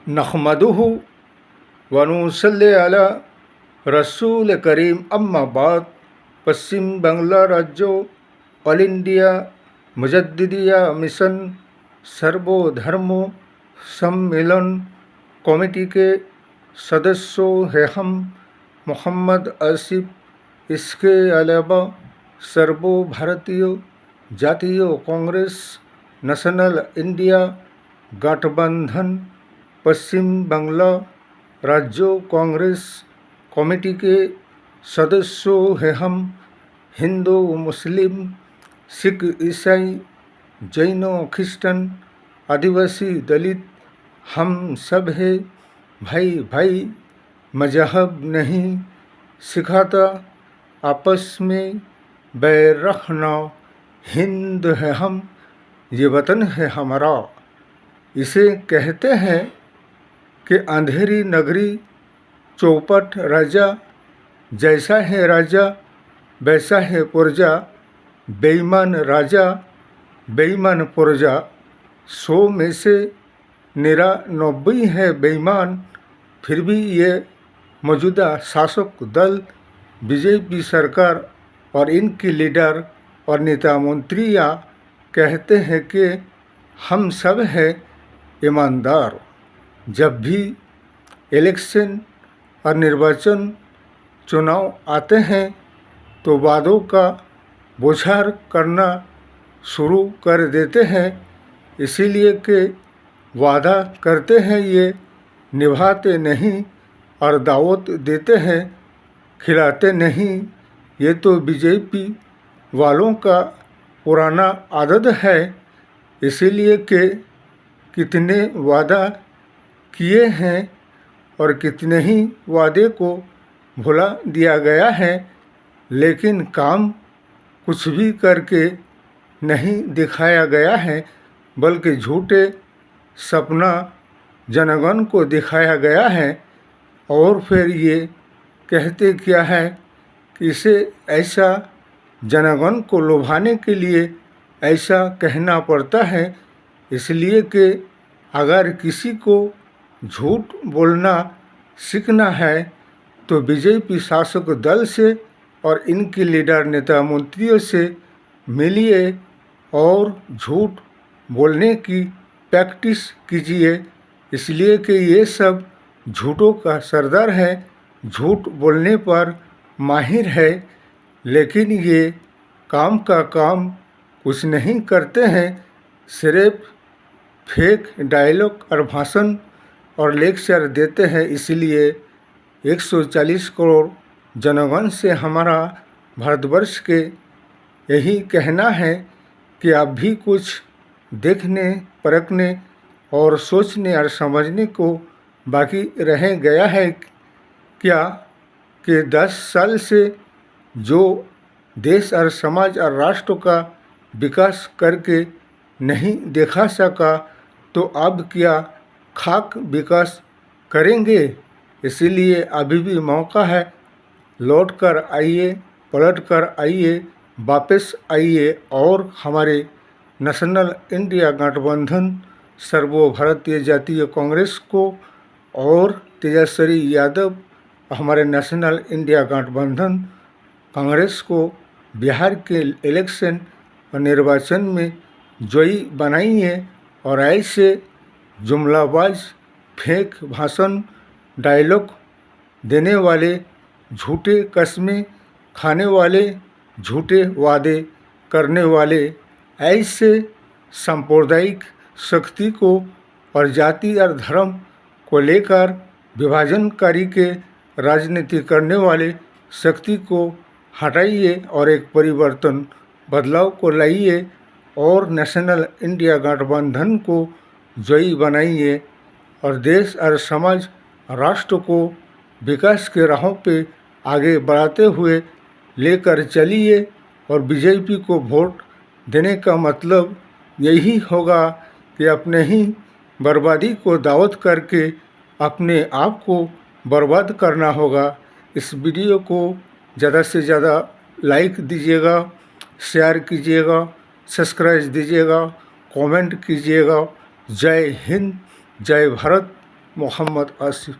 नहमदुहु व नुसल्ली अला रसूल करीम अम्मा बाद। पश्चिम बांग्ला राज्य ऑल इंडिया मुजद्दिदिया मिशन सर्वधर्म सम्मेलन कमेटी के सदस्यों हैं हम मोहम्मद आसिफ। इसके अलावा सर्व भारतीय जातीय कांग्रेस नेशनल इंडिया गठबंधन पश्चिम बांग्ला राज्य कांग्रेस कमेटी के सदस्यों हैं हम हिंदू मुस्लिम सिख ईसाई जैन क्रिश्चन आदिवासी दलित हम सब है भाई भाई। मजहब नहीं सिखाता आपस में बैर रखना। हिंद है हम, ये वतन है हमारा। इसे कहते हैं कि अंधेरी नगरी चौपट राजा, जैसा है राजा वैसा है पुरजा। बेईमान राजा बेईमान पुरजा, 100 में से 99 है बेईमान। फिर भी ये मौजूदा शासक दल बीजेपी सरकार और इनकी लीडर और नेता मंत्रियाँ कहते हैं कि हम सब हैं ईमानदार। जब भी इलेक्शन और निर्वाचन चुनाव आते हैं तो वादों का बौछार करना शुरू कर देते हैं। इसीलिए कि वादा करते हैं ये निभाते नहीं, और दावत देते हैं खिलाते नहीं। ये तो बीजेपी वालों का पुराना आदत है। इसीलिए कि कितने वादा किए हैं और कितने ही वादे को भुला दिया गया है, लेकिन काम कुछ भी करके नहीं दिखाया गया है, बल्कि झूठे सपना जनगण को दिखाया गया है। और फिर ये कहते क्या है कि इसे ऐसा जनगण को लुभाने के लिए ऐसा कहना पड़ता है। इसलिए कि अगर किसी को झूठ बोलना सीखना है तो बीजेपी शासक दल से और इनके लीडर नेता मंत्रियों से मिलिए और झूठ बोलने की प्रैक्टिस कीजिए। इसलिए कि ये सब झूठों का सरदार है, झूठ बोलने पर माहिर है, लेकिन ये काम का काम कुछ नहीं करते हैं। सिर्फ फेक डायलॉग और भाषण और लेक्चर देते हैं। इसलिए 140 करोड़ जनगण से हमारा भारतवर्ष के यही कहना है कि आप भी कुछ देखने परखने और सोचने और समझने को बाकी रह गया है क्या कि 10 साल से जो देश और समाज और राष्ट्र का विकास करके नहीं दिखा सका, तो अब क्या खाक विकास करेंगे। इसीलिए अभी भी मौका है, लौट कर आइए, पलट कर आइए, वापस आइए और हमारे नेशनल इंडिया गठबंधन सर्वभारतीय जातीय कांग्रेस को और तेजस्वी यादव हमारे नेशनल इंडिया गठबंधन कांग्रेस को बिहार के इलेक्शन और निर्वाचन में जयी बनाइए। और ऐसे जुमलाबाज फेक भाषण डायलॉग देने वाले, झूठे कस्में खाने वाले, झूठे वादे करने वाले, ऐसे सांप्रदायिक शक्ति को और जाति और धर्म को लेकर विभाजनकारी के राजनीति करने वाले शक्ति को हटाइए और एक परिवर्तन बदलाव को लाइए और नेशनल इंडिया गठबंधन को जयी बनाइए और देश और समाज राष्ट्र को विकास के राहों पे आगे बढ़ाते हुए लेकर चलिए। और बीजेपी को वोट देने का मतलब यही होगा कि अपने ही बर्बादी को दावत करके अपने आप को बर्बाद करना होगा। इस वीडियो को ज़्यादा से ज़्यादा लाइक दीजिएगा, शेयर कीजिएगा, सब्सक्राइब दीजिएगा, कमेंट कीजिएगा। जय हिंद, जय भारत, মোহাম্মদ আসিফ।